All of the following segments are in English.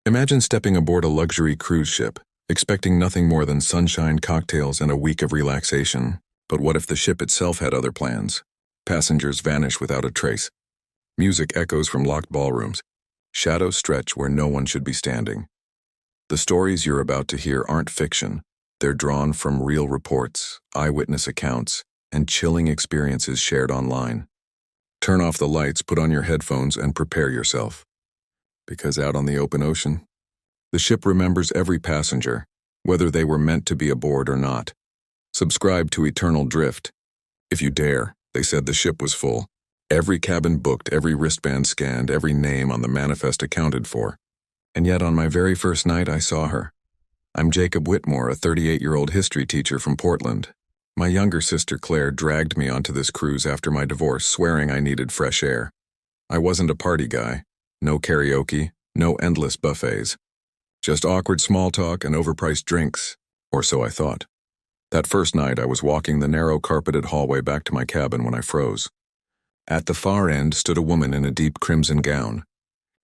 Imagine stepping aboard a luxury cruise ship, expecting nothing more than sunshine, cocktails, and a week of relaxation. But what if the ship itself had other plans? Passengers vanish without a trace. Music echoes from locked ballrooms. Shadows stretch where no one should be standing. The stories you're about to hear aren't fiction. They're drawn from real reports, eyewitness accounts, and chilling experiences shared online. Turn off the lights, put on your headphones, and prepare yourself. Because out on the open ocean, the ship remembers every passenger, whether they were meant to be aboard or not. Subscribe to Eternal Drift. If you dare, they said the ship was full. Every cabin booked, every wristband scanned, every name on the manifest accounted for. And yet on my very first night I saw her. I'm Jacob Whitmore, a 38-year-old history teacher from Portland. My younger sister Claire dragged me onto this cruise after my divorce, swearing I needed fresh air. I wasn't a party guy. No karaoke, no endless buffets. Just awkward small talk and overpriced drinks, or so I thought. That first night I was walking the narrow carpeted hallway back to my cabin when I froze. At the far end stood a woman in a deep crimson gown.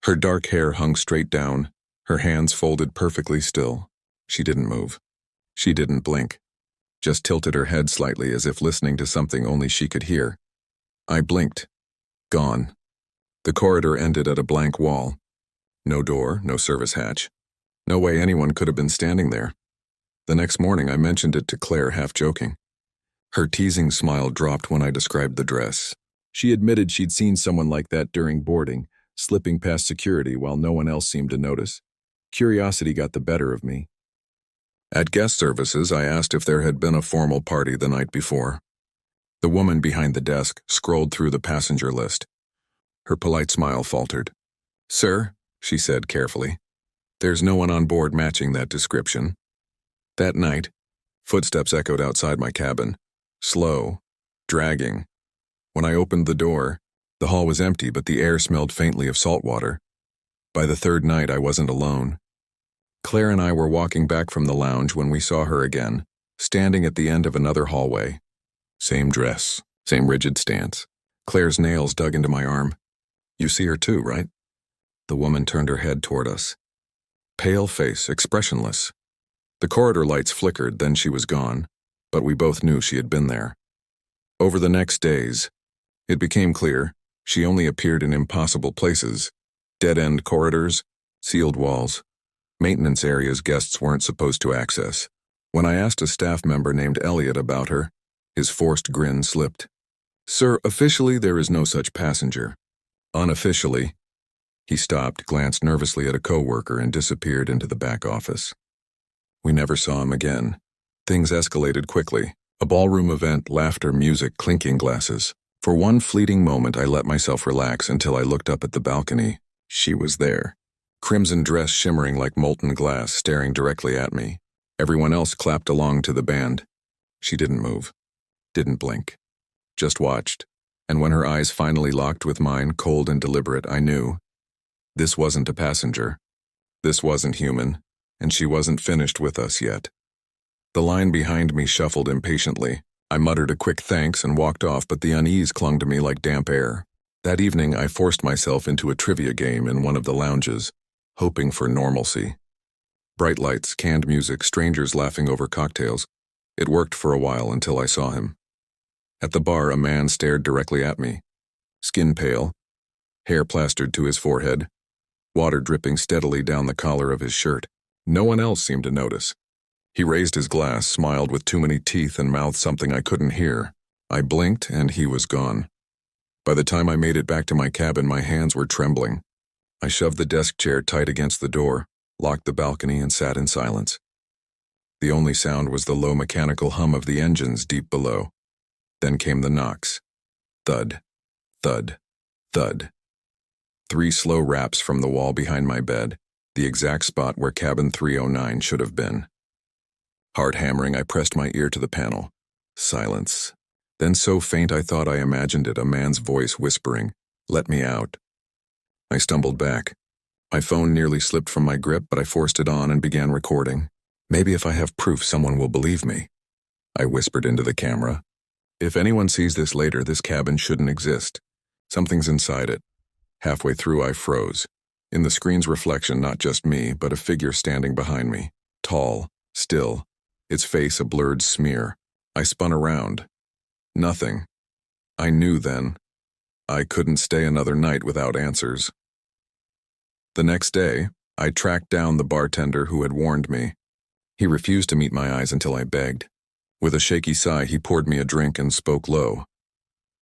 Her dark hair hung straight down, her hands folded perfectly still. She didn't move. She didn't blink. Just tilted her head slightly as if listening to something only she could hear. I blinked. Gone. The corridor ended at a blank wall. No door, no service hatch. No way anyone could have been standing there. The next morning I mentioned it to Claire, half joking. Her teasing smile dropped when I described the dress. She admitted she'd seen someone like that during boarding, slipping past security while no one else seemed to notice. Curiosity got the better of me. At guest services, I asked if there had been a formal party the night before. The woman behind the desk scrolled through the passenger list. Her polite smile faltered. "Sir," she said carefully, "there's no one on board matching that description." That night, footsteps echoed outside my cabin, slow, dragging. When I opened the door, the hall was empty, but the air smelled faintly of salt water. By the third night, I wasn't alone. Claire and I were walking back from the lounge when we saw her again, standing at the end of another hallway. Same dress, same rigid stance. Claire's nails dug into my arm. "You see her too, right?" The woman turned her head toward us. Pale face, expressionless. The corridor lights flickered, then she was gone, but we both knew she had been there. Over the next days, it became clear she only appeared in impossible places. Dead-end corridors, sealed walls, maintenance areas guests weren't supposed to access. When I asked a staff member named Elliot about her, his forced grin slipped. "Sir, officially there is no such passenger. Unofficially." He stopped, glanced nervously at a coworker, and disappeared into the back office. We never saw him again. Things escalated quickly. A ballroom event, laughter, music, clinking glasses. For one fleeting moment, I let myself relax until I looked up at the balcony. She was there. Crimson dress shimmering like molten glass, staring directly at me. Everyone else clapped along to the band. She didn't move. Didn't blink. Just watched. And when her eyes finally locked with mine, cold and deliberate, I knew. This wasn't a passenger. This wasn't human. And she wasn't finished with us yet. The line behind me shuffled impatiently. I muttered a quick thanks and walked off, but the unease clung to me like damp air. That evening, I forced myself into a trivia game in one of the lounges, hoping for normalcy. Bright lights, canned music, strangers laughing over cocktails. It worked for a while until I saw him. At the bar, a man stared directly at me. Skin pale, hair plastered to his forehead, water dripping steadily down the collar of his shirt. No one else seemed to notice. He raised his glass, smiled with too many teeth, and mouthed something I couldn't hear. I blinked, and he was gone. By the time I made it back to my cabin, my hands were trembling. I shoved the desk chair tight against the door, locked the balcony, and sat in silence. The only sound was the low mechanical hum of the engines deep below. Then came the knocks. Thud, thud, thud. 3 slow raps from the wall behind my bed, the exact spot where cabin 309 should have been. Hard hammering, I pressed my ear to the panel. Silence. Then so faint I thought I imagined it, a man's voice whispering, "Let me out." I stumbled back. My phone nearly slipped from my grip, but I forced it on and began recording. "Maybe if I have proof, someone will believe me," I whispered into the camera. "If anyone sees this later, this cabin shouldn't exist. Something's inside it." Halfway through, I froze. In the screen's reflection, not just me, but a figure standing behind me. Tall, still, its face a blurred smear. I spun around. Nothing. I knew then. I couldn't stay another night without answers. The next day, I tracked down the bartender who had warned me. He refused to meet my eyes until I begged. With a shaky sigh, he poured me a drink and spoke low.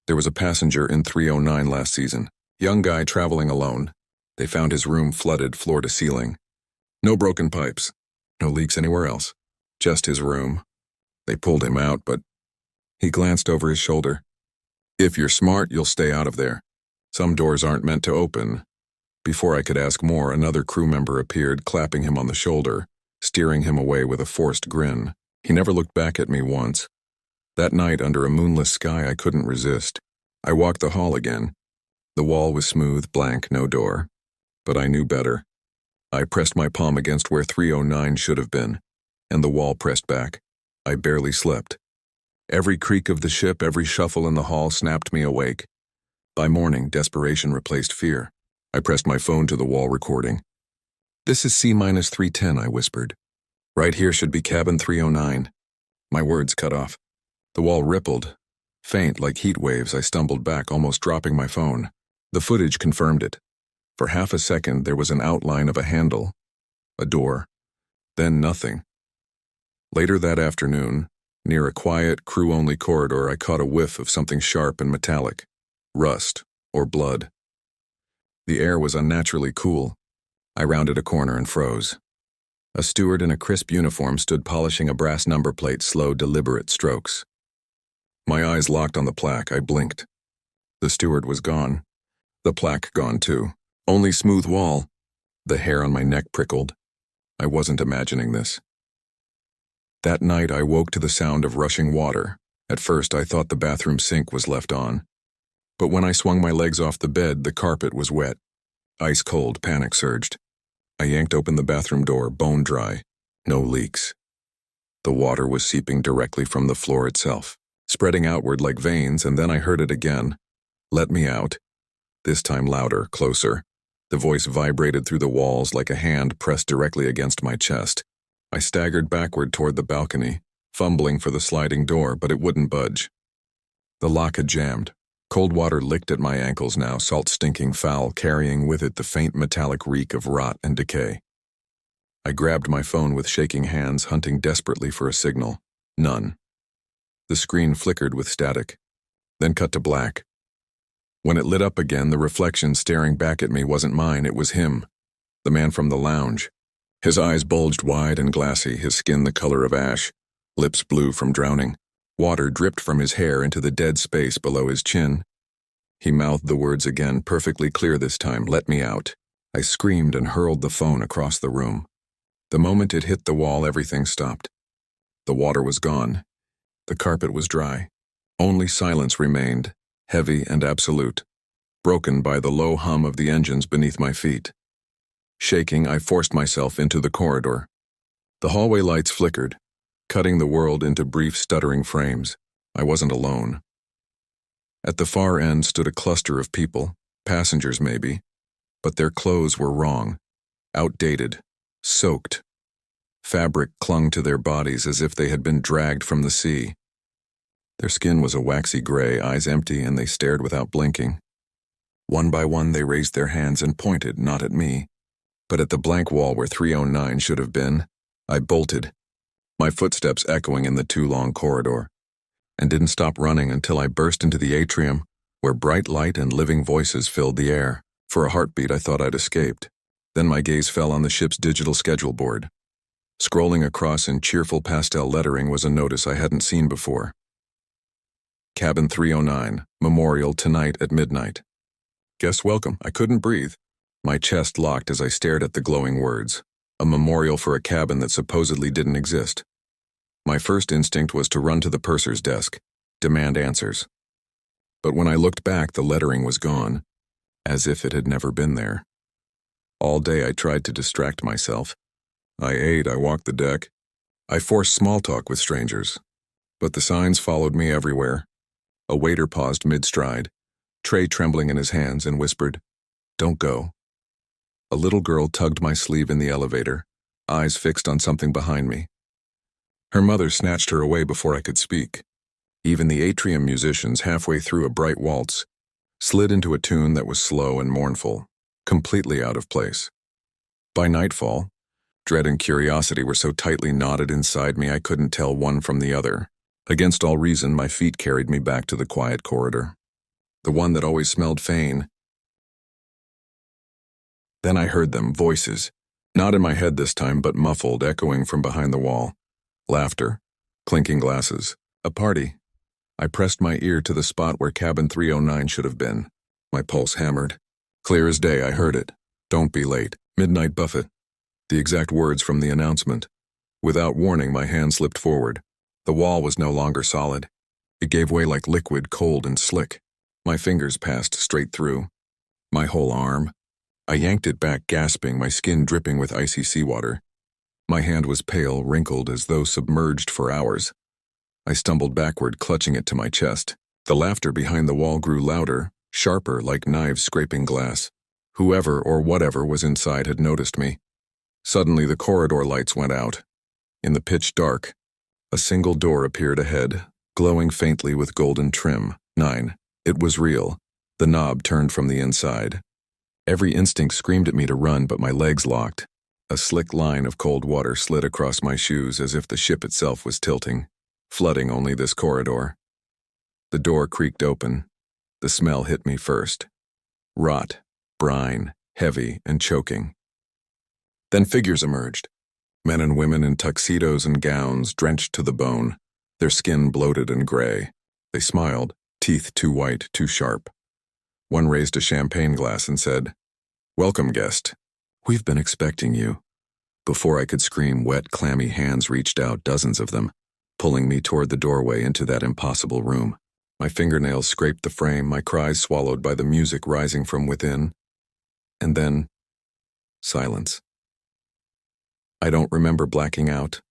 There was a passenger in 309 last season. Young guy traveling alone. They found his room flooded floor to ceiling. No broken pipes. No leaks anywhere else. Just his room. They pulled him out, but he glanced over his shoulder. If you're smart, you'll stay out of there. Some doors aren't meant to open. Before I could ask more, another crew member appeared, clapping him on the shoulder, steering him away with a forced grin. He never looked back at me once. That night, under a moonless sky, I couldn't resist. I walked the hall again. The wall was smooth, blank, no door. But I knew better. I pressed my palm against where 309 should have been, and the wall pressed back. I barely slept. Every creak of the ship, every shuffle in the hall snapped me awake. By morning, desperation replaced fear. I pressed my phone to the wall, recording. "This is C-310, I whispered. "Right here should be cabin 309. My words cut off. The wall rippled. Faint, like heat waves, I stumbled back, almost dropping my phone. The footage confirmed it. For half a second, there was an outline of a handle, a door, then nothing. Later that afternoon, near a quiet, crew-only corridor, I caught a whiff of something sharp and metallic. Rust, or blood. The air was unnaturally cool. I rounded a corner and froze. A steward in a crisp uniform stood polishing a brass number plate, slow, deliberate strokes. My eyes locked on the plaque. I blinked. The steward was gone. The plaque gone too. Only smooth wall. The hair on my neck prickled. I wasn't imagining this. That night I woke to the sound of rushing water. At first I thought the bathroom sink was left on. But when I swung my legs off the bed, the carpet was wet. Ice cold, panic surged. I yanked open the bathroom door, bone dry. No leaks. The water was seeping directly from the floor itself, spreading outward like veins, and then I heard it again. "Let me out." This time louder, closer. The voice vibrated through the walls like a hand pressed directly against my chest. I staggered backward toward the balcony, fumbling for the sliding door, but it wouldn't budge. The lock had jammed. Cold water licked at my ankles now, salt-stinking foul, carrying with it the faint metallic reek of rot and decay. I grabbed my phone with shaking hands, hunting desperately for a signal. None. The screen flickered with static, then cut to black. When it lit up again, the reflection staring back at me wasn't mine, it was him, the man from the lounge. His eyes bulged wide and glassy, his skin the color of ash, lips blue from drowning. Water dripped from his hair into the dead space below his chin. He mouthed the words again, perfectly clear this time, "Let me out." I screamed and hurled the phone across the room. The moment it hit the wall, everything stopped. The water was gone. The carpet was dry. Only silence remained, heavy and absolute, broken by the low hum of the engines beneath my feet. Shaking, I forced myself into the corridor. The hallway lights flickered, cutting the world into brief, stuttering frames. I wasn't alone. At the far end stood a cluster of people, passengers maybe, but their clothes were wrong, outdated, soaked. Fabric clung to their bodies as if they had been dragged from the sea. Their skin was a waxy gray, eyes empty, and they stared without blinking. One by one they raised their hands and pointed, not at me, but at the blank wall where 309 should have been. I bolted, my footsteps echoing in the too long corridor, and didn't stop running until I burst into the atrium, where bright light and living voices filled the air. For a heartbeat, I thought I'd escaped. Then my gaze fell on the ship's digital schedule board. Scrolling across in cheerful pastel lettering was a notice I hadn't seen before. Cabin 309, memorial tonight at midnight. Guest welcome. I couldn't breathe. My chest locked as I stared at the glowing words. A memorial for a cabin that supposedly didn't exist. My first instinct was to run to the purser's desk, demand answers. But when I looked back, the lettering was gone, as if it had never been there. All day I tried to distract myself. I ate, I walked the deck. I forced small talk with strangers. But the signs followed me everywhere. A waiter paused mid-stride, tray trembling in his hands, and whispered, "Don't go." A little girl tugged my sleeve in the elevator, eyes fixed on something behind me. Her mother snatched her away before I could speak. Even the atrium musicians, halfway through a bright waltz, slid into a tune that was slow and mournful, completely out of place. By nightfall, dread and curiosity were so tightly knotted inside me I couldn't tell one from the other. Against all reason, my feet carried me back to the quiet corridor, the one that always smelled fain. Then I heard them, voices, not in my head this time, but muffled, echoing from behind the wall. Laughter, clinking glasses, a party. I pressed my ear to the spot where cabin 309 should have been. My pulse hammered. Clear as day, I heard it. Don't be late. Midnight Buffet. The exact words from the announcement. Without warning, my hand slipped forward. The wall was no longer solid. It gave way like liquid, cold and slick. My fingers passed straight through. My whole arm. I yanked it back, gasping, my skin dripping with icy seawater. My hand was pale, wrinkled, as though submerged for hours. I stumbled backward, clutching it to my chest. The laughter behind the wall grew louder, sharper, like knives scraping glass. Whoever or whatever was inside had noticed me. Suddenly, the corridor lights went out. In the pitch dark, a single door appeared ahead, glowing faintly with golden trim. 9. It was real. The knob turned from the inside. Every instinct screamed at me to run, but my legs locked. A slick line of cold water slid across my shoes as if the ship itself was tilting, flooding only this corridor. The door creaked open. The smell hit me first. Rot, brine, heavy and choking. Then figures emerged. Men and women in tuxedos and gowns, drenched to the bone, their skin bloated and gray. They smiled, teeth too white, too sharp. One raised a champagne glass and said, "Welcome, guest. We've been expecting you." Before I could scream, wet, clammy hands reached out, dozens of them, pulling me toward the doorway into that impossible room. My fingernails scraped the frame, my cries swallowed by the music rising from within. And then, silence. I don't remember blacking out,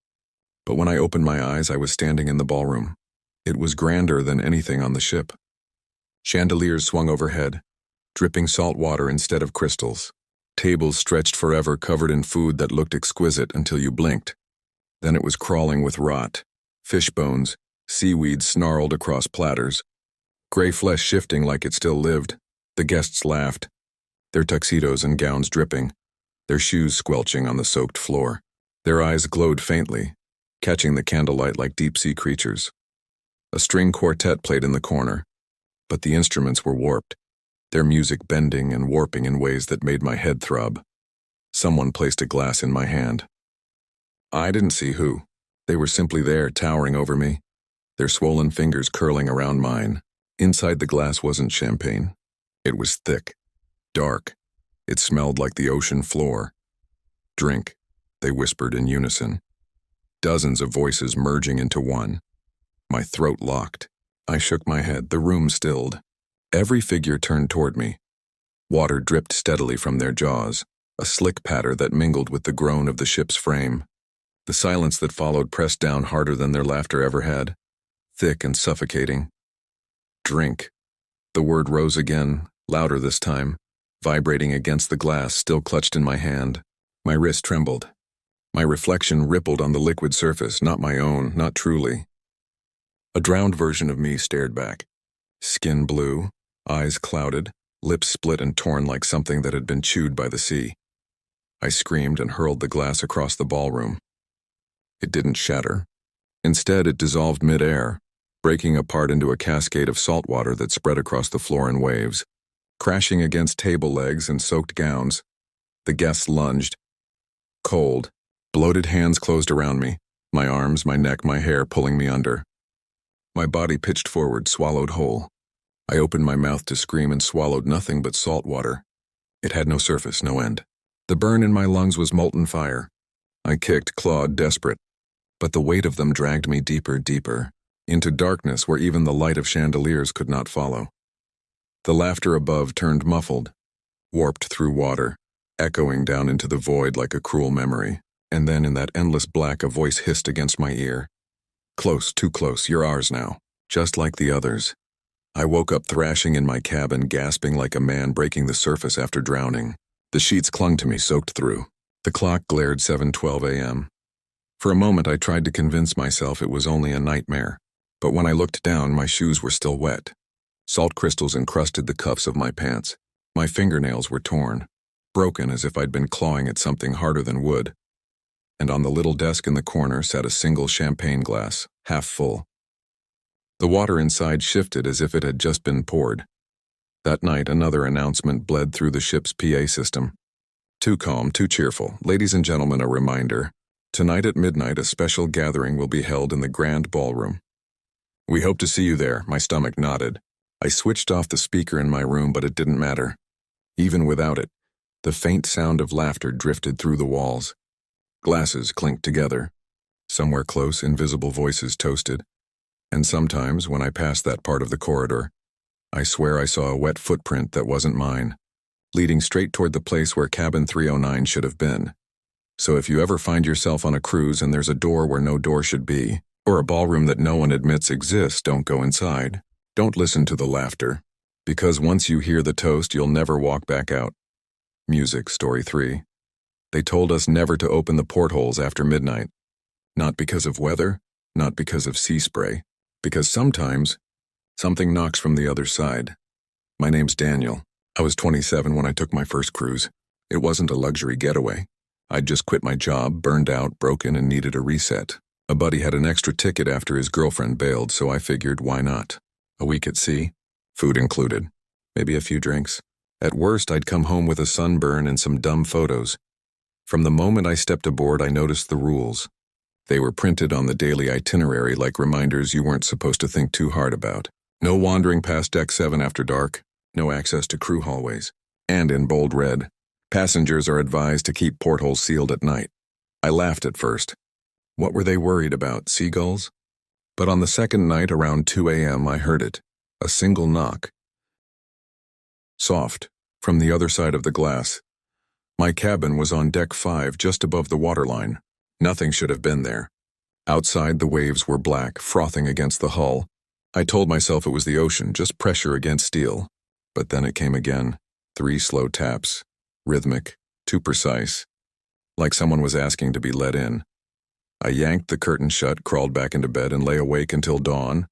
but when I opened my eyes, I was standing in the ballroom. It was grander than anything on the ship. Chandeliers swung overhead, dripping salt water instead of crystals. Tables stretched forever, covered in food that looked exquisite until you blinked. Then it was crawling with rot, fish bones, seaweed snarled across platters, gray flesh shifting like it still lived. The guests laughed, their tuxedos and gowns dripping, their shoes squelching on the soaked floor. Their eyes glowed faintly, catching the candlelight like deep-sea creatures. A string quartet played in the corner, but the instruments were warped, their music bending and warping in ways that made my head throb. Someone placed a glass in my hand. I didn't see who. They were simply there, towering over me, their swollen fingers curling around mine. Inside the glass wasn't champagne. It was thick, dark. It smelled like the ocean floor. "Drink," they whispered in unison. Dozens of voices merging into one. My throat locked. I shook my head. The room stilled. Every figure turned toward me. Water dripped steadily from their jaws, a slick patter that mingled with the groan of the ship's frame. The silence that followed pressed down harder than their laughter ever had, thick and suffocating. "Drink." The word rose again, louder this time, vibrating against the glass still clutched in my hand. My wrist trembled. My reflection rippled on the liquid surface, not my own, not truly. A drowned version of me stared back. Skin blue, eyes clouded, lips split and torn like something that had been chewed by the sea. I screamed and hurled the glass across the ballroom. It didn't shatter. Instead, it dissolved mid-air, breaking apart into a cascade of salt water that spread across the floor in waves. Crashing against table legs and soaked gowns, the guests lunged. Cold, bloated hands closed around me, my arms, my neck, my hair pulling me under. My body pitched forward, swallowed whole. I opened my mouth to scream and swallowed nothing but salt water. It had no surface, no end. The burn in my lungs was molten fire. I kicked, clawed, desperate. But the weight of them dragged me deeper, deeper, into darkness where even the light of chandeliers could not follow. The laughter above turned muffled, warped through water, echoing down into the void like a cruel memory. And then in that endless black a voice hissed against my ear. "Close, too close, you're ours now, just like the others." I woke up thrashing in my cabin, gasping like a man breaking the surface after drowning. The sheets clung to me, soaked through. The clock glared 7:12 a.m. For a moment I tried to convince myself it was only a nightmare, but when I looked down, my shoes were still wet. Salt crystals encrusted the cuffs of my pants. My fingernails were torn, broken as if I'd been clawing at something harder than wood. And on the little desk in the corner sat a single champagne glass, half full. The water inside shifted as if it had just been poured. That night, another announcement bled through the ship's PA system. Too calm, too cheerful. Ladies and gentlemen, a reminder. Tonight at midnight, a special gathering will be held in the grand ballroom. We hope to see you there. My stomach nodded. I switched off the speaker in my room, but it didn't matter. Even without it, the faint sound of laughter drifted through the walls. Glasses clinked together. Somewhere close, invisible voices toasted. And sometimes, when I passed that part of the corridor, I swear I saw a wet footprint that wasn't mine, leading straight toward the place where cabin 309 should have been. So if you ever find yourself on a cruise and there's a door where no door should be, or a ballroom that no one admits exists, don't go inside. Don't listen to the laughter, because once you hear the toast, you'll never walk back out. Music, Story 3. They told us never to open the portholes after midnight. Not because of weather, not because of sea spray, because sometimes something knocks from the other side. My name's Daniel. I was 27 when I took my first cruise. It wasn't a luxury getaway. I'd just quit my job, burned out, broken, and needed a reset. A buddy had an extra ticket after his girlfriend bailed, so I figured, why not? A week at sea, food included, maybe a few drinks. At worst, I'd come home with a sunburn and some dumb photos. From the moment I stepped aboard, I noticed the rules. They were printed on the daily itinerary like reminders you weren't supposed to think too hard about. No wandering past Deck 7 after dark, no access to crew hallways. And in bold red, passengers are advised to keep portholes sealed at night. I laughed at first. What were they worried about, seagulls? But on the second night, around 2 a.m., I heard it. A single knock. Soft, from the other side of the glass. My cabin was on Deck 5, just above the waterline. Nothing should have been there. Outside, the waves were black, frothing against the hull. I told myself it was the ocean, just pressure against steel. But then it came again. 3 slow taps. Rhythmic, too precise. Like someone was asking to be let in. I yanked the curtain shut, crawled back into bed, and lay awake until dawn,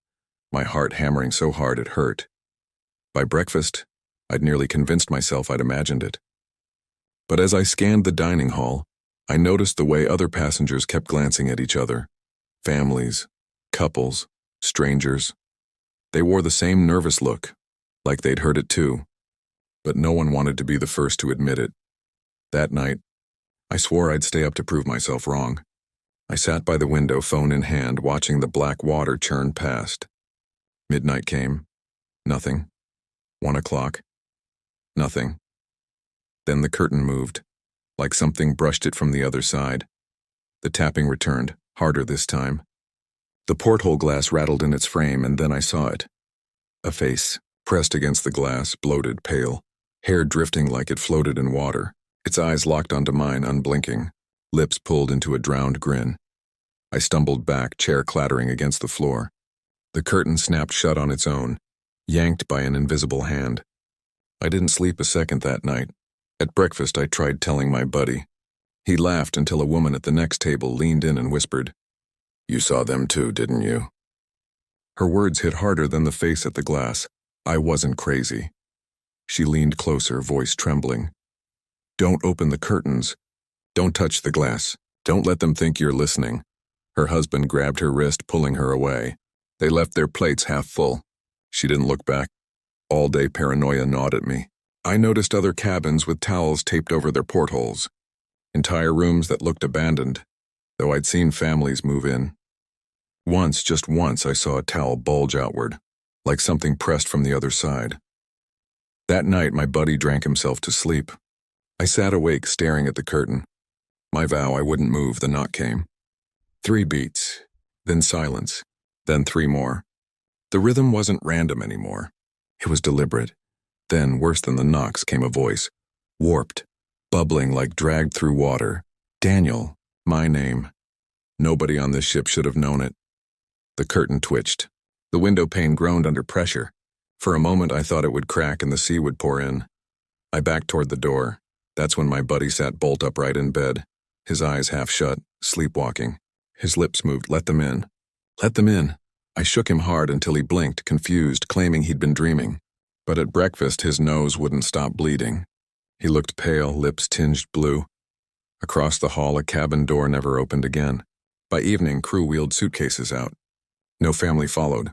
my heart hammering so hard it hurt. By breakfast, I'd nearly convinced myself I'd imagined it. But as I scanned the dining hall, I noticed the way other passengers kept glancing at each other. Families, couples, strangers. They wore the same nervous look, like they'd heard it too. But no one wanted to be the first to admit it. That night, I swore I'd stay up to prove myself wrong. I sat by the window, phone in hand, watching the black water churn past. Midnight came. Nothing. 1 o'clock. Nothing. Then the curtain moved, like something brushed it from the other side. The tapping returned, harder this time. The porthole glass rattled in its frame, and then I saw it. A face, pressed against the glass, bloated, pale, hair drifting like it floated in water, its eyes locked onto mine, unblinking, lips pulled into a drowned grin. I stumbled back, chair clattering against the floor. The curtain snapped shut on its own, yanked by an invisible hand. I didn't sleep a second that night. At breakfast, I tried telling my buddy. He laughed until a woman at the next table leaned in and whispered, "You saw them too, didn't you?" Her words hit harder than the face at the glass. I wasn't crazy. She leaned closer, voice trembling. "Don't open the curtains. Don't touch the glass. Don't let them think you're listening." Her husband grabbed her wrist, pulling her away. They left their plates half full. She didn't look back. All-day paranoia gnawed at me. I noticed other cabins with towels taped over their portholes. Entire rooms that looked abandoned, though I'd seen families move in. Once, just once, I saw a towel bulge outward, like something pressed from the other side. That night, my buddy drank himself to sleep. I sat awake, staring at the curtain. My vow I wouldn't move. The knock came. 3 beats, then silence, then 3 more. The rhythm wasn't random anymore. It was deliberate. Then, worse than the knocks, came a voice, warped, bubbling like dragged through water. Daniel, my name. Nobody on this ship should have known it. The curtain twitched. The window pane groaned under pressure. For a moment I thought it would crack and the sea would pour in. I backed toward the door. That's when my buddy sat bolt upright in bed, his eyes half shut, sleepwalking. His lips moved. Let them in. Let them in. I shook him hard until he blinked, confused, claiming he'd been dreaming. But at breakfast, his nose wouldn't stop bleeding. He looked pale, lips tinged blue. Across the hall, a cabin door never opened again. By evening, crew wheeled suitcases out. No family followed.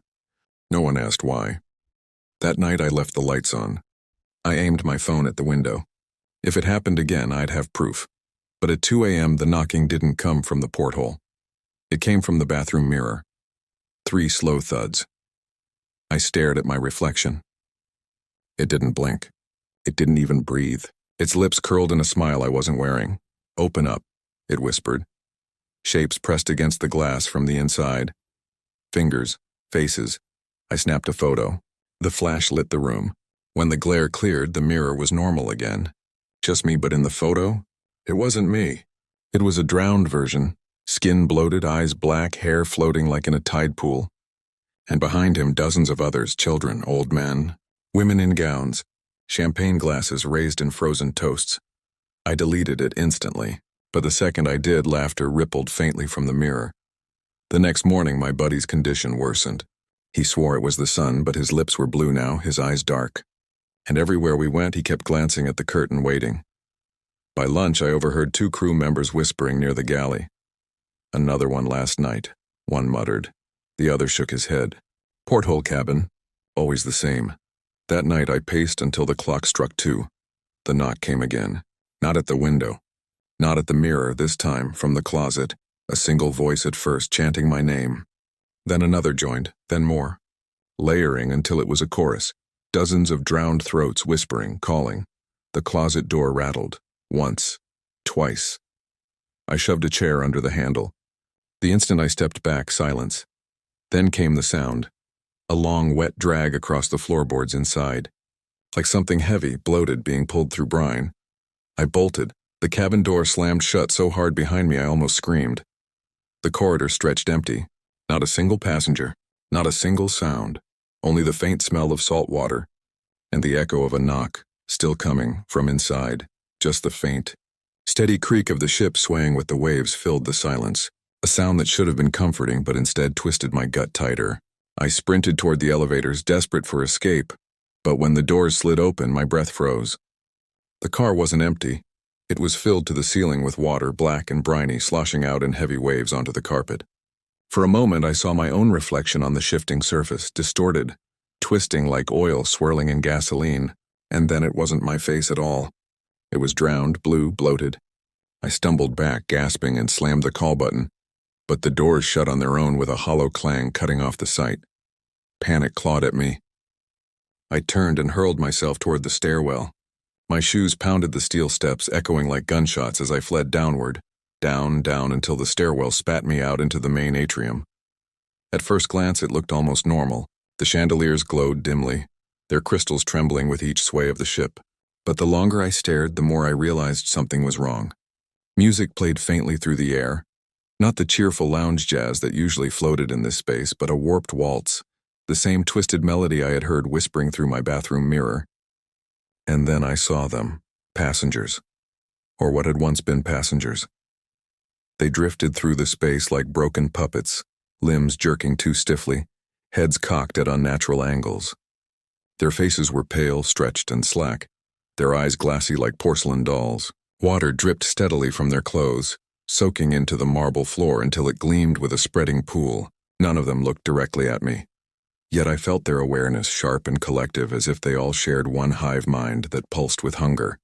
No one asked why. That night, I left the lights on. I aimed my phone at the window. If it happened again, I'd have proof. But at 2 a.m., the knocking didn't come from the porthole. It came from the bathroom mirror. 3 slow thuds. I stared at my reflection. It didn't blink. It didn't even breathe. Its lips curled in a smile I wasn't wearing. Open up, it whispered. Shapes pressed against the glass from the inside. Fingers, faces. I snapped a photo. The flash lit the room. When the glare cleared, the mirror was normal again. Just me, but in the photo, it wasn't me. It was a drowned version. Skin bloated, eyes black, hair floating like in a tide pool. And behind him, dozens of others, children, old men, women in gowns, champagne glasses raised in frozen toasts. I deleted it instantly, but the second I did, laughter rippled faintly from the mirror. The next morning, my buddy's condition worsened. He swore it was the sun, but his lips were blue now, his eyes dark. And everywhere we went, he kept glancing at the curtain, waiting. By lunch, I overheard 2 crew members whispering near the galley. Another one last night, one muttered. The other shook his head. Porthole cabin, always the same. That night I paced until the clock struck 2. The knock came again. Not at the window. Not at the mirror, this time, from the closet. A single voice at first, chanting my name. Then another joined, then more. Layering until it was a chorus. Dozens of drowned throats whispering, calling. The closet door rattled. Once. Twice. I shoved a chair under the handle. The instant I stepped back, silence. Then came the sound. A long, wet drag across the floorboards inside. Like something heavy, bloated, being pulled through brine. I bolted. The cabin door slammed shut so hard behind me I almost screamed. The corridor stretched empty. Not a single passenger. Not a single sound. Only the faint smell of salt water. And the echo of a knock, still coming from inside. Just the faint, steady creak of the ship swaying with the waves filled the silence. A sound that should have been comforting but instead twisted my gut tighter. I sprinted toward the elevators, desperate for escape. But when the doors slid open, my breath froze. The car wasn't empty. It was filled to the ceiling with water, black and briny, sloshing out in heavy waves onto the carpet. For a moment, I saw my own reflection on the shifting surface, distorted, twisting like oil swirling in gasoline. And then it wasn't my face at all. It was drowned, blue, bloated. I stumbled back, gasping, and slammed the call button. But the doors shut on their own with a hollow clang cutting off the sight. Panic clawed at me. I turned and hurled myself toward the stairwell. My shoes pounded the steel steps, echoing like gunshots as I fled downward, down, down until the stairwell spat me out into the main atrium. At first glance, it looked almost normal. The chandeliers glowed dimly, their crystals trembling with each sway of the ship. But the longer I stared, the more I realized something was wrong. Music played faintly through the air. Not the cheerful lounge jazz that usually floated in this space, but a warped waltz, the same twisted melody I had heard whispering through my bathroom mirror. And then I saw them, passengers, or what had once been passengers. They drifted through the space like broken puppets, limbs jerking too stiffly, heads cocked at unnatural angles. Their faces were pale, stretched, and slack, their eyes glassy like porcelain dolls. Water dripped steadily from their clothes, soaking into the marble floor until it gleamed with a spreading pool. None of them looked directly at me. Yet I felt their awareness sharp and collective, as if they all shared one hive mind that pulsed with hunger.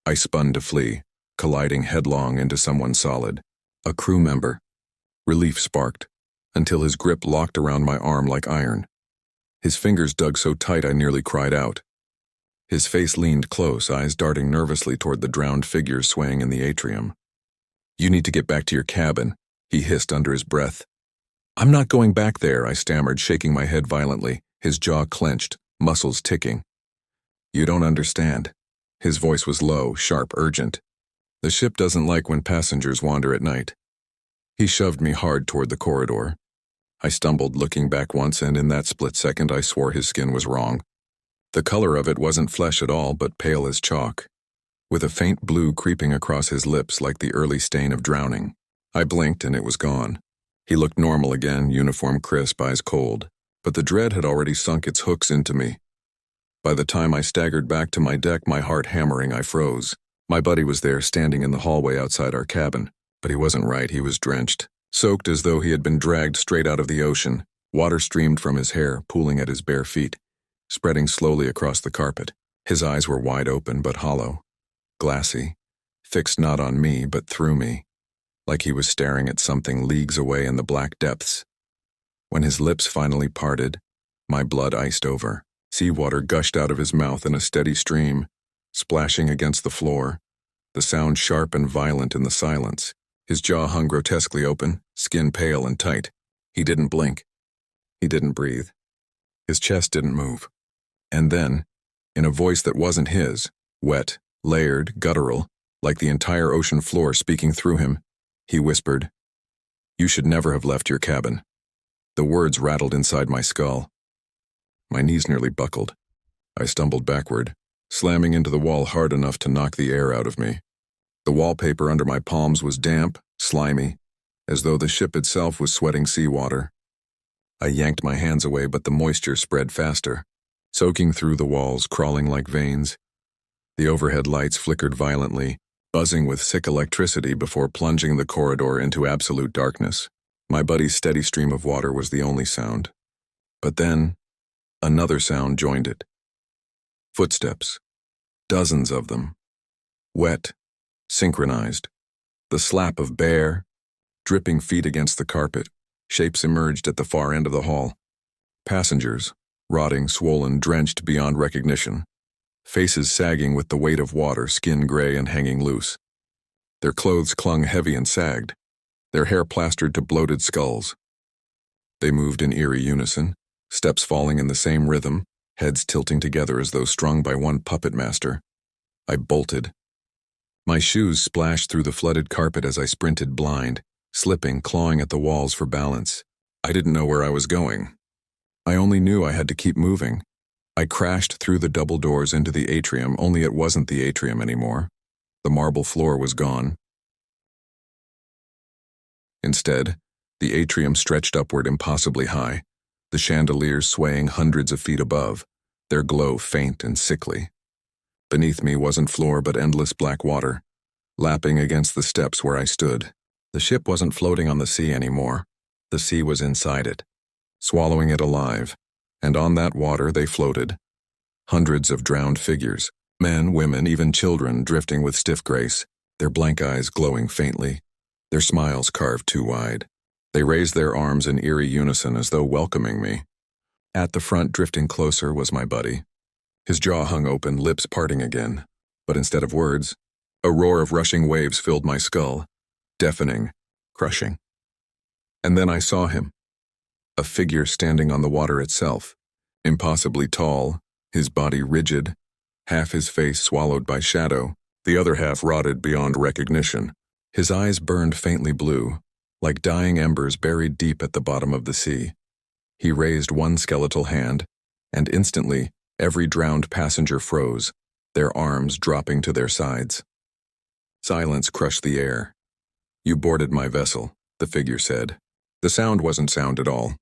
I spun to flee, colliding headlong into someone solid, a crew member. Relief sparked, until his grip locked around my arm like iron. His fingers dug so tight I nearly cried out. His face leaned close, eyes darting nervously toward the drowned figures swaying in the atrium. "You need to get back to your cabin," he hissed under his breath. "I'm not going back there," I stammered, shaking my head violently, his jaw clenched, muscles ticking. "You don't understand." His voice was low, sharp, urgent. "The ship doesn't like when passengers wander at night." He shoved me hard toward the corridor. I stumbled, looking back once, and in that split second I swore his skin was wrong. The color of it wasn't flesh at all, but pale as chalk. with a faint blue creeping across his lips like the early stain of drowning. I blinked and it was gone. He looked normal again, uniform crisp, eyes cold, but the dread had already sunk its hooks into me. By the time I staggered back to my deck, my heart hammering, I froze. My buddy was there, standing in the hallway outside our cabin, but he wasn't right. He was drenched, soaked as though he had been dragged straight out of the ocean. Water streamed from his hair, pooling at his bare feet, spreading slowly across the carpet. His eyes were wide open but hollow, glassy, fixed not on me but through me, like he was staring at something leagues away in the black depths. When his lips finally parted, my blood iced over. Seawater gushed out of his mouth in a steady stream, splashing against the floor, the sound sharp and violent in the silence. His jaw hung grotesquely open, skin pale and tight. He didn't blink. He didn't breathe. His chest didn't move. And then, in a voice that wasn't his, wet, layered, guttural, like the entire ocean floor speaking through him, he whispered, "You should never have left your cabin." The words rattled inside my skull. My knees nearly buckled. I stumbled backward, slamming into the wall hard enough to knock the air out of me. The wallpaper under my palms was damp, slimy, as though the ship itself was sweating seawater. I yanked my hands away, but the moisture spread faster, soaking through the walls, crawling like veins. The overhead lights flickered violently, buzzing with sick electricity before plunging the corridor into absolute darkness. My buddy's steady stream of water was the only sound. But then, another sound joined it. Footsteps. Dozens of them. Wet, synchronized. The slap of bare, dripping feet against the carpet. Shapes emerged at the far end of the hall. Passengers, rotting, swollen, drenched beyond recognition. Faces sagging with the weight of water, skin gray and hanging loose. Their clothes clung heavy and sagged, their hair plastered to bloated skulls. They moved in eerie unison, steps falling in the same rhythm, heads tilting together as though strung by one puppet master. I bolted. My shoes splashed through the flooded carpet as I sprinted blind, slipping, clawing at the walls for balance. I didn't know where I was going. I only knew I had to keep moving. I crashed through the double doors into the atrium, only it wasn't the atrium anymore. The marble floor was gone. Instead, the atrium stretched upward impossibly high, the chandeliers swaying hundreds of feet above, their glow faint and sickly. Beneath me wasn't floor but endless black water, lapping against the steps where I stood. The ship wasn't floating on the sea anymore. The sea was inside it, swallowing it alive, and on that water they floated. Hundreds of drowned figures, men, women, even children, drifting with stiff grace, their blank eyes glowing faintly, their smiles carved too wide. They raised their arms in eerie unison as though welcoming me. At the front, drifting closer, was my buddy. His jaw hung open, lips parting again. But instead of words, a roar of rushing waves filled my skull, deafening, crushing. And then I saw him. A figure standing on the water itself, impossibly tall, his body rigid, half his face swallowed by shadow, the other half rotted beyond recognition. His eyes burned faintly blue, like dying embers buried deep at the bottom of the sea. He raised one skeletal hand, and instantly every drowned passenger froze, their arms dropping to their sides. Silence crushed the air. "You boarded my vessel," the figure said. The sound wasn't sound at all.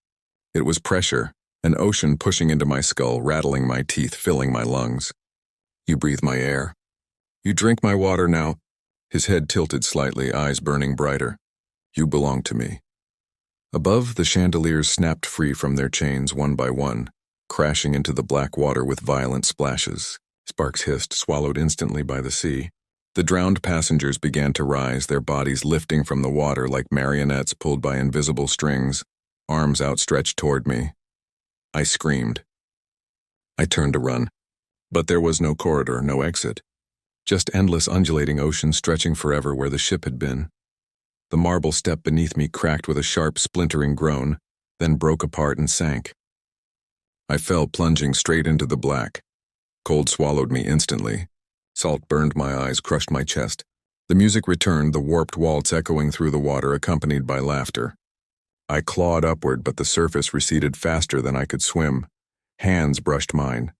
It was pressure, an ocean pushing into my skull, rattling my teeth, filling my lungs. "You breathe my air. You drink my water now." His head tilted slightly, eyes burning brighter. "You belong to me." Above, the chandeliers snapped free from their chains one by one, crashing into the black water with violent splashes. Sparks hissed, swallowed instantly by the sea. The drowned passengers began to rise, their bodies lifting from the water like marionettes pulled by invisible strings, arms outstretched toward me. I screamed. I turned to run, but there was no corridor, no exit. Just endless undulating ocean stretching forever where the ship had been. The marble step beneath me cracked with a sharp, splintering groan, then broke apart and sank. I fell plunging straight into the black. Cold swallowed me instantly. Salt burned my eyes, crushed my chest. The music returned, the warped waltz echoing through the water, accompanied by laughter. I clawed upward, but the surface receded faster than I could swim. Hands brushed mine.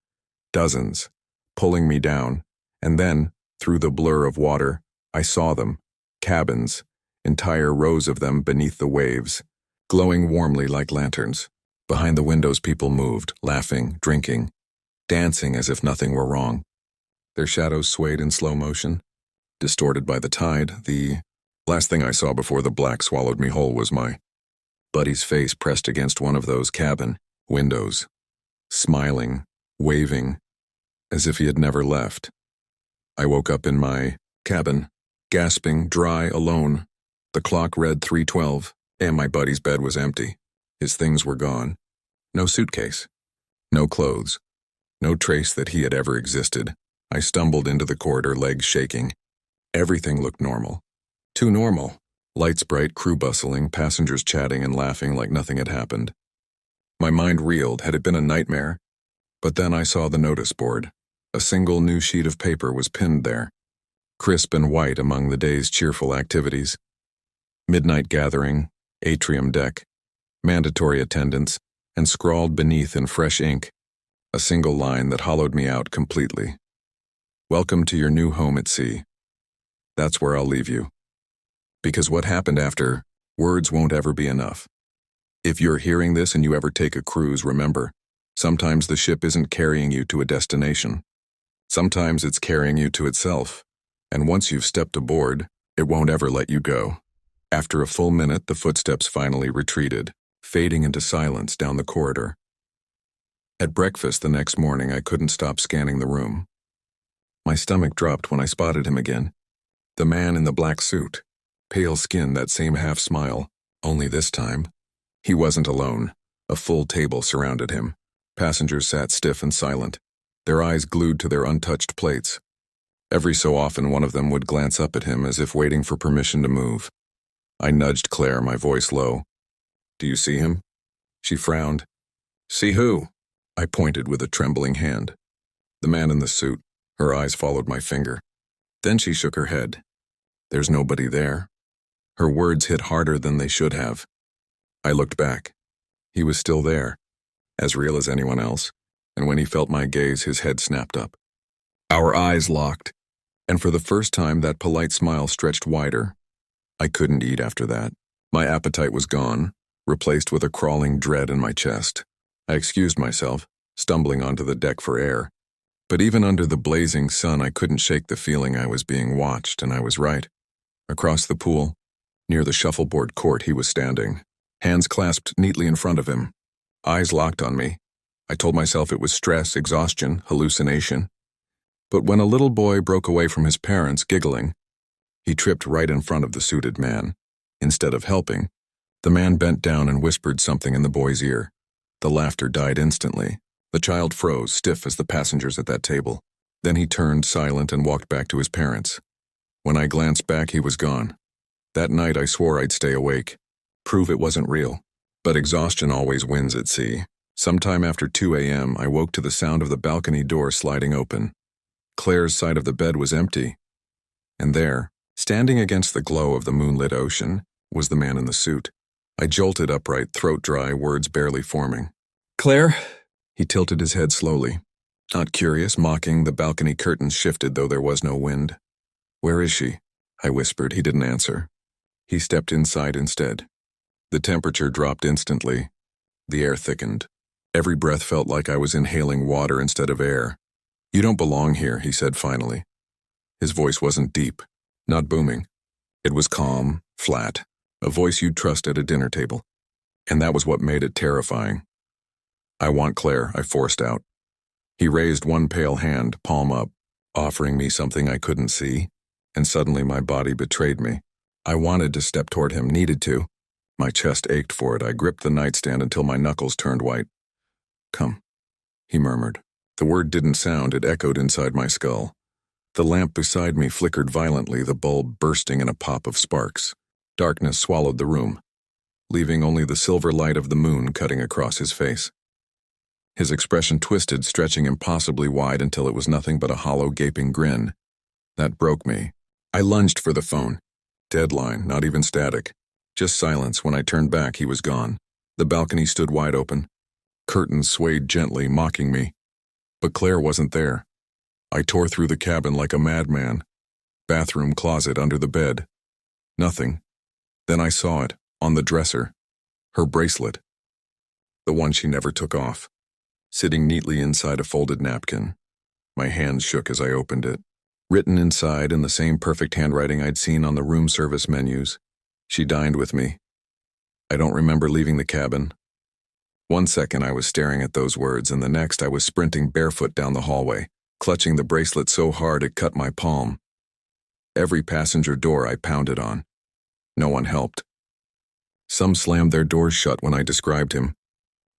Dozens, pulling me down, and then, Through the blur of water, I saw them, cabins, entire rows of them beneath the waves, glowing warmly like lanterns. Behind the windows people moved, laughing, drinking, dancing as if nothing were wrong. Their shadows swayed in slow motion, distorted by the tide. The last thing I saw before the black swallowed me whole was my buddy's face pressed against one of those cabin windows, smiling, waving, as if he had never left. I woke up in my cabin, gasping, dry, alone. The clock read 3:12, and my buddy's bed was empty. His things were gone. No suitcase. No clothes. No trace that he had ever existed. I stumbled into the corridor, legs shaking. Everything looked normal. Too normal. Lights bright, crew bustling, passengers chatting and laughing like nothing had happened. My mind reeled. Had it been a nightmare? But then I saw the notice board. A single new sheet of paper was pinned there, crisp and white among the day's cheerful activities. Midnight gathering, atrium deck, mandatory attendance, and scrawled beneath in fresh ink, a single line that hollowed me out completely. Welcome to your new home at sea. That's where I'll leave you. Because what happened after, words won't ever be enough. If you're hearing this and you ever take a cruise, remember, sometimes the ship isn't carrying you to a destination. Sometimes it's carrying you to itself, and once you've stepped aboard, it won't ever let you go. After a full minute, the footsteps finally retreated, fading into silence down the corridor. At breakfast the next morning, I couldn't stop scanning the room. My stomach dropped when I spotted him again. The man in the black suit, pale skin, that same half smile, only this time, he wasn't alone. A full table surrounded him. Passengers sat stiff and silent, their eyes glued to their untouched plates. Every so often one of them would glance up at him as if waiting for permission to move. I nudged Claire, my voice low. Do you see him? She frowned. See who? I pointed with a trembling hand. The man in the suit. Her eyes followed my finger. Then she shook her head. There's nobody there. Her words hit harder than they should have. I looked back. He was still there, as real as anyone else, and when he felt my gaze, his head snapped up. Our eyes locked, and for the first time that polite smile stretched wider. I couldn't eat after that. My appetite was gone, replaced with a crawling dread in my chest. I excused myself, stumbling onto the deck for air. But even under the blazing sun, I couldn't shake the feeling I was being watched, and I was right. Across the pool, near the shuffleboard court, he was standing, hands clasped neatly in front of him, eyes locked on me. I told myself it was stress, exhaustion, hallucination. But when a little boy broke away from his parents, giggling, he tripped right in front of the suited man. Instead of helping, the man bent down and whispered something in the boy's ear. The laughter died instantly. The child froze, stiff as the passengers at that table. Then he turned, silent, and walked back to his parents. When I glanced back, he was gone. That night I swore I'd stay awake, prove it wasn't real. But exhaustion always wins at sea. Sometime after 2 a.m., I woke to the sound of the balcony door sliding open. Claire's side of the bed was empty. And there, standing against the glow of the moonlit ocean, was the man in the suit. I jolted upright, throat dry, words barely forming. Claire? He tilted his head slowly. Not curious, mocking, the balcony curtains shifted though there was no wind. Where is she? I whispered. He didn't answer. He stepped inside instead. The temperature dropped instantly. The air thickened. Every breath felt like I was inhaling water instead of air. You don't belong here, he said finally. His voice wasn't deep, not booming. It was calm, flat, a voice you'd trust at a dinner table. And that was what made it terrifying. I want Claire, I forced out. He raised one pale hand, palm up, offering me something I couldn't see, and suddenly my body betrayed me. I wanted to step toward him, needed to. My chest ached for it. I gripped the nightstand until my knuckles turned white. Come, he murmured. The word didn't sound, it echoed inside my skull. The lamp beside me flickered violently, the bulb bursting in a pop of sparks. Darkness swallowed the room, leaving only the silver light of the moon cutting across his face. His expression twisted, stretching impossibly wide until it was nothing but a hollow, gaping grin. That broke me. I lunged for the phone. Deadline, not even static. Just silence. When I turned back, he was gone. The balcony stood wide open. Curtains swayed gently, mocking me. But Claire wasn't there. I tore through the cabin like a madman. Bathroom, closet, under the bed. Nothing. Then I saw it, on the dresser. Her bracelet. The one she never took off. Sitting neatly inside a folded napkin. My hands shook as I opened it. Written inside in the same perfect handwriting I'd seen on the room service menus. She dined with me. I don't remember leaving the cabin. One second I was staring at those words, and the next I was sprinting barefoot down the hallway, clutching the bracelet so hard it cut my palm. Every passenger door I pounded on. No one helped. Some slammed their doors shut when I described him.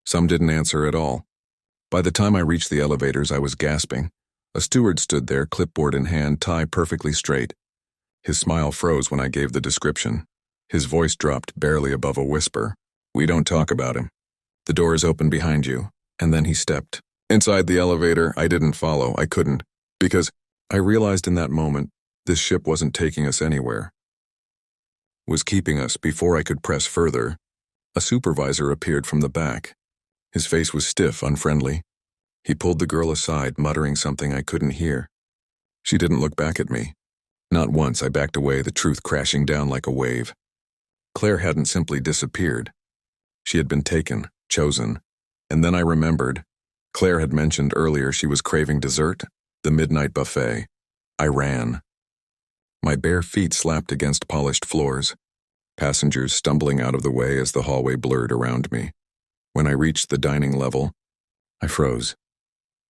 Some didn't answer at all. By the time I reached the elevators, I was gasping. A steward stood there, clipboard in hand, tie perfectly straight. His smile froze when I gave the description. His voice dropped barely above a whisper. "We don't talk about him. The door is open behind you." And then he stepped. Inside the elevator, I didn't follow. I couldn't. Because I realized in that moment, this ship wasn't taking us anywhere. Was keeping us before I could press further. A supervisor appeared from the back. His face was stiff, unfriendly. He pulled the girl aside, muttering something I couldn't hear. She didn't look back at me. Not once. I backed away, the truth crashing down like a wave. Claire hadn't simply disappeared. She had been taken, chosen. And then I remembered. Claire had mentioned earlier she was craving dessert, the midnight buffet. I ran. My bare feet slapped against polished floors. Passengers stumbling out of the way as the hallway blurred around me. When I reached the dining level, I froze.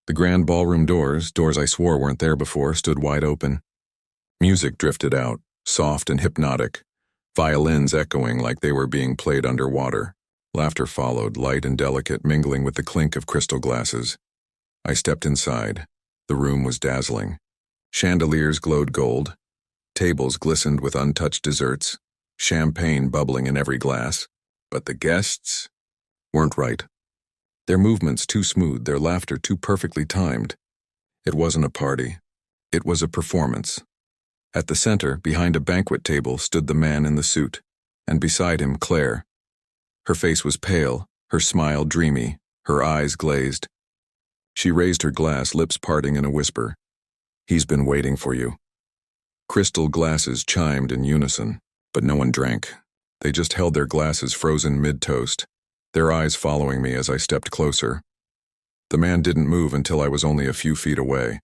The grand ballroom doors I swore weren't there before, stood wide open. Music drifted out, soft and hypnotic, violins echoing like they were being played underwater. Laughter followed, light and delicate, mingling with the clink of crystal glasses. I stepped inside. The room was dazzling. Chandeliers glowed gold. Tables glistened with untouched desserts, champagne bubbling in every glass. But the guests weren't right. Their movements too smooth, their laughter too perfectly timed. It wasn't a party. It was a performance. At the center, behind a banquet table, stood the man in the suit, and beside him, Claire. Her face was pale, her smile dreamy, her eyes glazed. She raised her glass, lips parting in a whisper. "He's been waiting for you." Crystal glasses chimed in unison, but no one drank. They just held their glasses frozen mid-toast, their eyes following me as I stepped closer. The man didn't move until I was only a few feet away.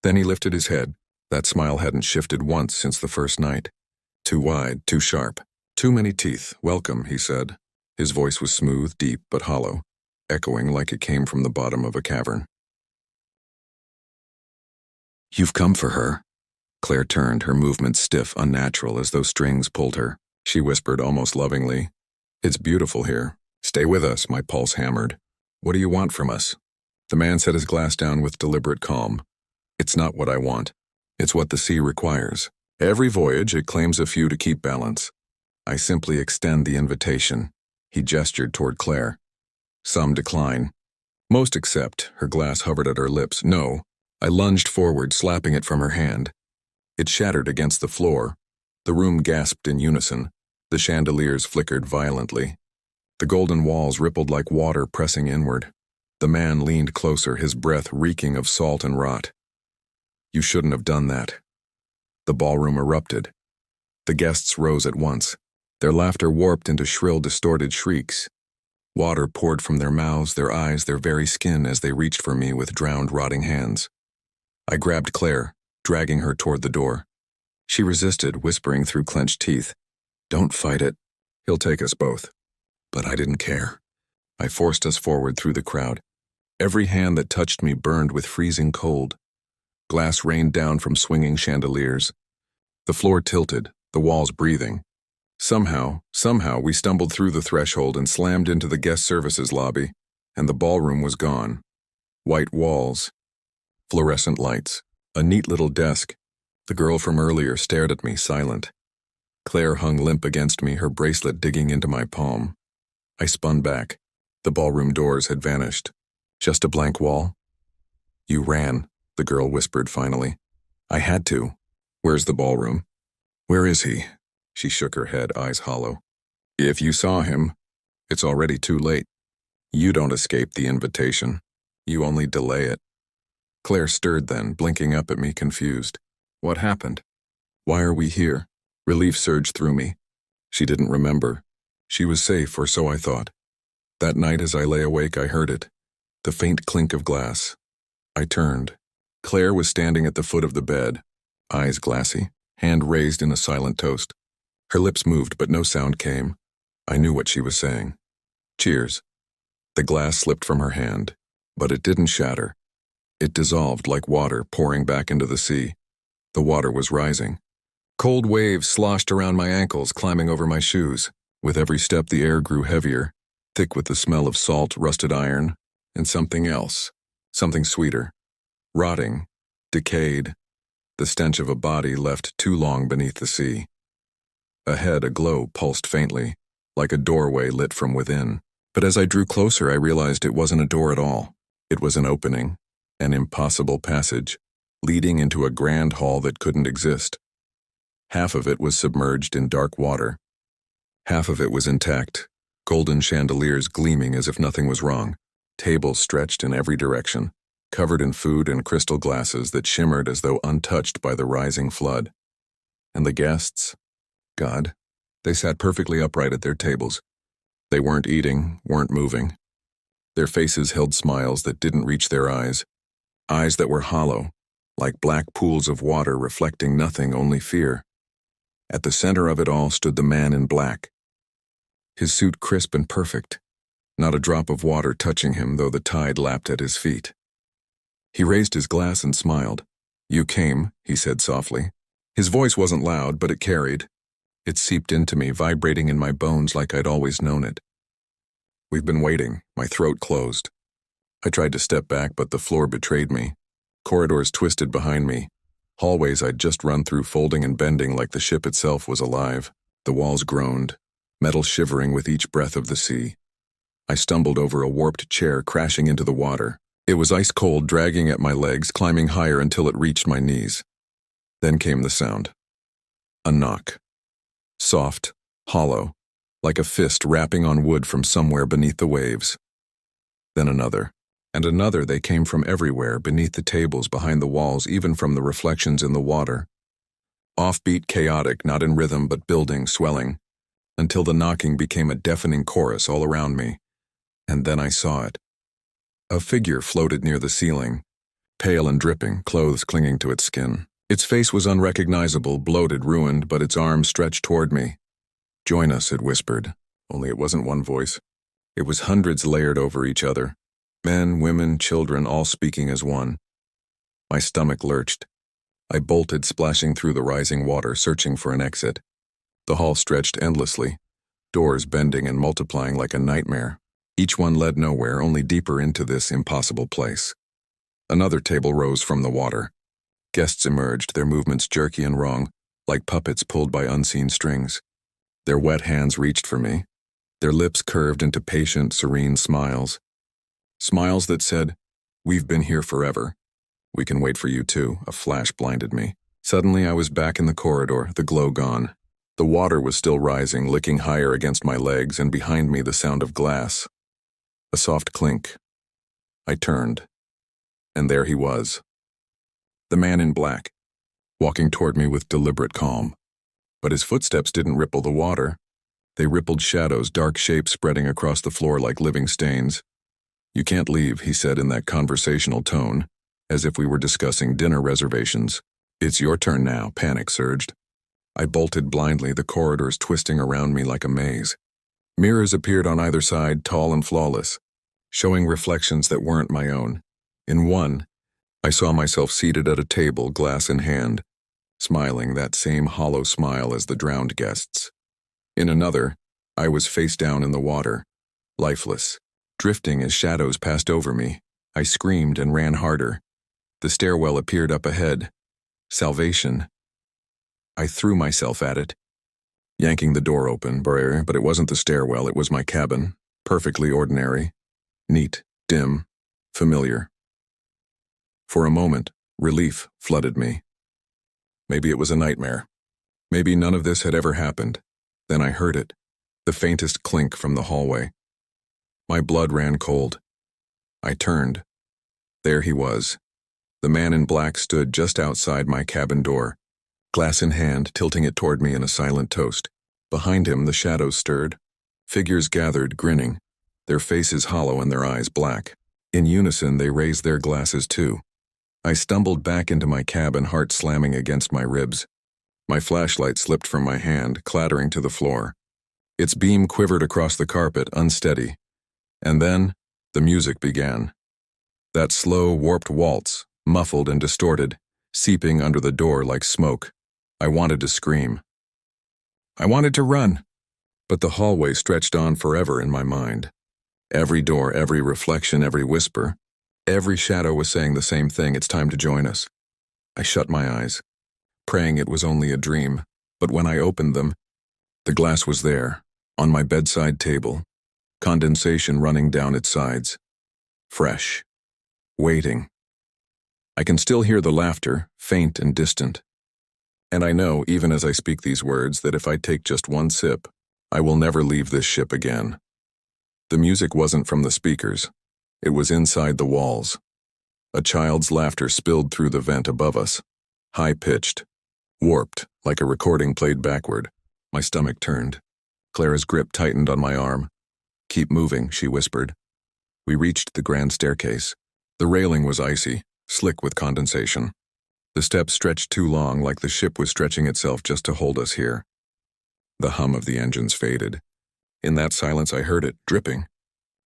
Then he lifted his head. That smile hadn't shifted once since the first night. Too wide, too sharp, too many teeth. "Welcome," he said. His voice was smooth, deep, but hollow, echoing like it came from the bottom of a cavern. "You've come for her." Claire turned, her movements stiff, unnatural, as though strings pulled her. She whispered almost lovingly, "It's beautiful here. Stay with us," my pulse hammered. "What do you want from us?" The man set his glass down with deliberate calm. "It's not what I want. It's what the sea requires. Every voyage, it claims a few to keep balance. I simply extend the invitation." He gestured toward Claire. "Some decline. Most accept." Her glass hovered at her lips. "No." I lunged forward, slapping it from her hand. It shattered against the floor. The room gasped in unison. The chandeliers flickered violently. The golden walls rippled like water pressing inward. The man leaned closer, his breath reeking of salt and rot. "You shouldn't have done that." The ballroom erupted. The guests rose at once. Their laughter warped into shrill, distorted shrieks. Water poured from their mouths, their eyes, their very skin as they reached for me with drowned, rotting hands. I grabbed Claire, dragging her toward the door. She resisted, whispering through clenched teeth, "Don't fight it. He'll take us both." But I didn't care. I forced us forward through the crowd. Every hand that touched me burned with freezing cold. Glass rained down from swinging chandeliers. The floor tilted, the walls breathing. Somehow, we stumbled through the threshold and slammed into the guest services lobby, and the ballroom was gone. White walls, fluorescent lights, a neat little desk. The girl from earlier stared at me, silent. Claire hung limp against me, her bracelet digging into my palm. I spun back. The ballroom doors had vanished. Just a blank wall. "You ran," the girl whispered finally. "I had to." "Where's the ballroom?" "Where is he?" She shook her head, eyes hollow. "If you saw him, it's already too late. You don't escape the invitation. You only delay it." Claire stirred then, blinking up at me, confused. What happened? Why are we here? Relief surged through me. She didn't remember. She was safe, or so I thought. That night as I lay awake, I heard it. The faint clink of glass. I turned. Claire was standing at the foot of the bed, eyes glassy, hand raised in a silent toast. Her lips moved, but no sound came. I knew what she was saying. Cheers. The glass slipped from her hand, but it didn't shatter. It dissolved like water pouring back into the sea. The water was rising. Cold waves sloshed around my ankles, climbing over my shoes. With every step, the air grew heavier, thick with the smell of salt, rusted iron, and something else, something sweeter. Rotting, decayed, the stench of a body left too long beneath the sea. Ahead, a glow pulsed faintly, like a doorway lit from within. But as I drew closer, I realized it wasn't a door at all. It was an opening, an impossible passage, leading into a grand hall that couldn't exist. Half of it was submerged in dark water. Half of it was intact, golden chandeliers gleaming as if nothing was wrong, tables stretched in every direction, covered in food and crystal glasses that shimmered as though untouched by the rising flood. And the guests? God, they sat perfectly upright at their tables. They weren't eating, weren't moving. Their faces held smiles that didn't reach their eyes that were hollow, like black pools of water reflecting nothing, only fear. At the center of it all stood the man in black. His suit crisp and perfect, not a drop of water touching him, though the tide lapped at his feet. He raised his glass and smiled. "You came," he said softly. His voice wasn't loud, but it carried. It seeped into me, vibrating in my bones like I'd always known it. "We've been waiting." My throat closed. I tried to step back, but the floor betrayed me. Corridors twisted behind me. Hallways I'd just run through folding and bending like the ship itself was alive. The walls groaned, metal shivering with each breath of the sea. I stumbled over a warped chair, crashing into the water. It was ice cold, dragging at my legs, climbing higher until it reached my knees. Then came the sound. A knock. Soft, hollow, like a fist rapping on wood from somewhere beneath the waves. Then another, and another. They came from everywhere, beneath the tables, behind the walls, even from the reflections in the water. Offbeat, chaotic, not in rhythm but building, swelling, until the knocking became a deafening chorus all around me. And then I saw it. A figure floated near the ceiling, pale and dripping, clothes clinging to its skin. Its face was unrecognizable, bloated, ruined, but its arms stretched toward me. "Join us," it whispered, only it wasn't one voice. It was hundreds layered over each other. Men, women, children, all speaking as one. My stomach lurched. I bolted, splashing through the rising water, searching for an exit. The hall stretched endlessly, doors bending and multiplying like a nightmare. Each one led nowhere, only deeper into this impossible place. Another table rose from the water. Guests emerged, their movements jerky and wrong, like puppets pulled by unseen strings. Their wet hands reached for me, their lips curved into patient, serene smiles. Smiles that said, "We've been here forever. We can wait for you too." A flash blinded me. Suddenly I was back in the corridor, the glow gone. The water was still rising, licking higher against my legs, and behind me the sound of glass. A soft clink. I turned, and there he was. The man in black, walking toward me with deliberate calm. But his footsteps didn't ripple the water. They rippled shadows, dark shapes spreading across the floor like living stains. "You can't leave," he said in that conversational tone, as if we were discussing dinner reservations. "It's your turn now." Panic surged. I bolted blindly, the corridors twisting around me like a maze. Mirrors appeared on either side, tall and flawless, showing reflections that weren't my own. In one, I saw myself seated at a table, glass in hand, smiling, that same hollow smile as the drowned guests. In another, I was face down in the water, lifeless, drifting as shadows passed over me. I screamed and ran harder. The stairwell appeared up ahead. Salvation. I threw myself at it, yanking the door open, but it wasn't the stairwell, it was my cabin, perfectly ordinary, neat, dim, familiar. For a moment, relief flooded me. Maybe it was a nightmare. Maybe none of this had ever happened. Then I heard it, the faintest clink from the hallway. My blood ran cold. I turned. There he was, The man in black stood just outside my cabin door, glass in hand, tilting it toward me in a silent toast. Behind him, the shadows stirred. Figures gathered, grinning, their faces hollow and their eyes black. In unison, they raised their glasses too. I stumbled back into my cabin, heart slamming against my ribs. My flashlight slipped from my hand, clattering to the floor. Its beam quivered across the carpet, unsteady. And then, the music began. That slow, warped waltz, muffled and distorted, seeping under the door like smoke. I wanted to scream. I wanted to run. But the hallway stretched on forever in my mind. Every door, every reflection, every whisper, every shadow was saying the same thing: it's time to join us. I shut my eyes, praying it was only a dream, but when I opened them, the glass was there, on my bedside table, condensation running down its sides. Fresh. Waiting. I can still hear the laughter, faint and distant. And I know, even as I speak these words, that if I take just one sip, I will never leave this ship again. The music wasn't from the speakers. It was inside the walls. A child's laughter spilled through the vent above us, high-pitched, warped, like a recording played backward. My stomach turned. Clara's grip tightened on my arm. "Keep moving," she whispered. We reached the grand staircase. The railing was icy, slick with condensation. The steps stretched too long, like the ship was stretching itself just to hold us here. The hum of the engines faded. In that silence I heard it, dripping.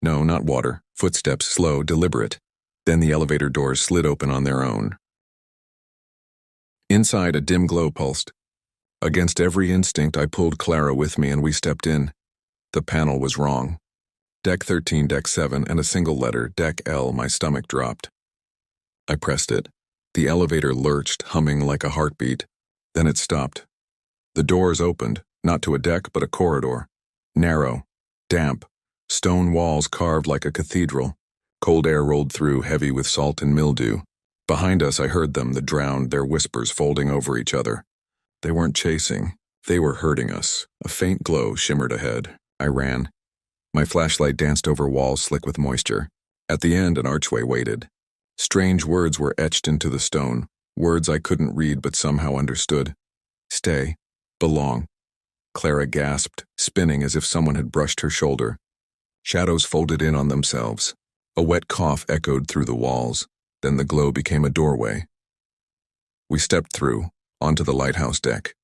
No, not water. Footsteps, slow, deliberate. Then the elevator doors slid open on their own. Inside, a dim glow pulsed. Against every instinct, I pulled Clara with me and we stepped in. The panel was wrong. Deck 13, Deck 7, and a single letter, Deck L. My stomach dropped. I pressed it. The elevator lurched, humming like a heartbeat. Then it stopped. The doors opened, not to a deck but a corridor. Narrow, damp, stone walls carved like a cathedral. Cold air rolled through, heavy with salt and mildew. Behind us I heard them, the drowned, their whispers folding over each other. They weren't chasing. They were hurting us. A faint glow shimmered ahead. I ran. My flashlight danced over walls slick with moisture. At the end, an archway waited. Strange words were etched into the stone, words I couldn't read but somehow understood. Stay. Belong. Clara gasped, spinning as if someone had brushed her shoulder. Shadows folded in on themselves. A wet cough echoed through the walls. Then the glow became a doorway. We stepped through, onto the lighthouse deck.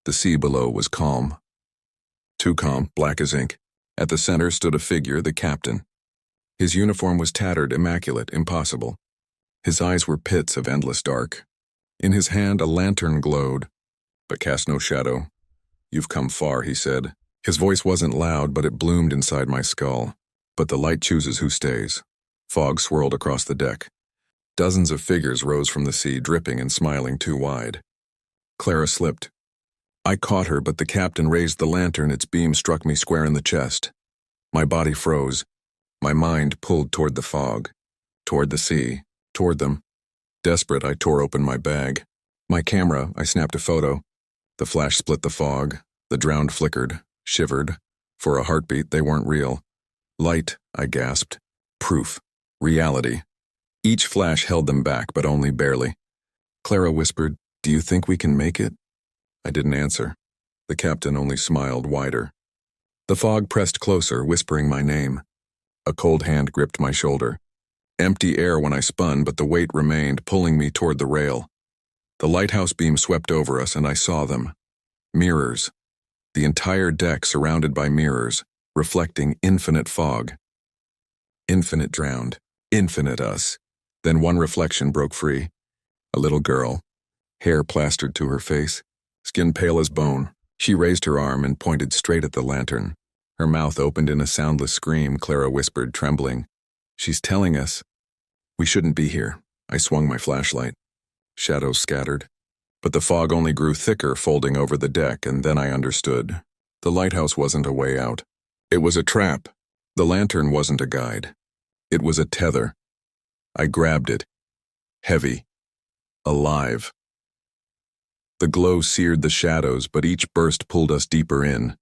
The sea below was calm. Too calm, black as ink. At the center stood a figure, the captain. His uniform was tattered, immaculate, impossible. His eyes were pits of endless dark. In his hand a lantern glowed, but cast no shadow. "You've come far," he said. His voice wasn't loud, but it bloomed inside my skull. But the light chooses who stays. Fog swirled across the deck. Dozens of figures rose from the sea, dripping and smiling too wide. Clara slipped. I caught her, but the captain raised the lantern. Its beam struck me square in the chest. My body froze. My mind pulled toward the fog, toward the sea, toward them. Desperate, I tore open my bag. My camera, I snapped a photo. The flash split the fog. The drowned flickered, shivered. For a heartbeat, they weren't real. Light, I gasped. Proof. Reality. Each flash held them back, but only barely. Clara whispered, "Do you think we can make it?" I didn't answer. The captain only smiled wider. The fog pressed closer, whispering my name. A cold hand gripped my shoulder. Empty air when I spun, but the weight remained, pulling me toward the rail. The lighthouse beam swept over us, and I saw them. Mirrors. The entire deck surrounded by mirrors, reflecting infinite fog. Infinite drowned. Infinite us. Then one reflection broke free. A little girl. Hair plastered to her face. Skin pale as bone. She raised her arm and pointed straight at the lantern. Her mouth opened in a soundless scream, Clara whispered, trembling. "She's telling us." "We shouldn't be here." I swung my flashlight. Shadows scattered. But the fog only grew thicker, folding over the deck, and then I understood. The lighthouse wasn't a way out. It was a trap. The lantern wasn't a guide. It was a tether. I grabbed it. Heavy. Alive. The glow seared the shadows, but each burst pulled us deeper in.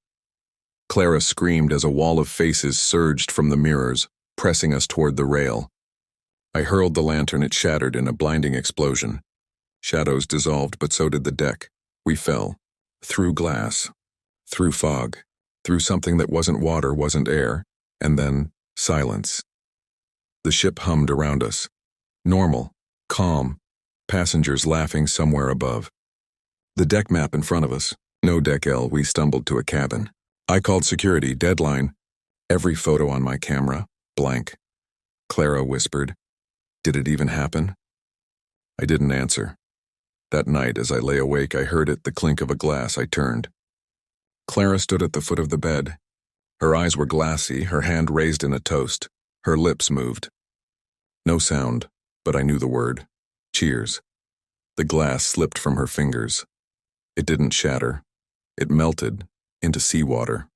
Clara screamed as a wall of faces surged from the mirrors, pressing us toward the rail. I hurled the lantern, it shattered in a blinding explosion. Shadows dissolved, but so did the deck. We fell. Through glass. Through fog. Through something that wasn't water, wasn't air. And then, silence. The ship hummed around us. Normal. Calm. Passengers laughing somewhere above. The deck map in front of us. No deck L. We stumbled to a cabin. I called security. Deadline. Every photo on my camera. Blank. Clara whispered, "Did it even happen?" I didn't answer. That night, as I lay awake, I heard it, the clink of a glass. I turned. Clara stood at the foot of the bed. Her eyes were glassy, her hand raised in a toast. Her lips moved. No sound, but I knew the word. Cheers. The glass slipped from her fingers. It didn't shatter. It melted into seawater.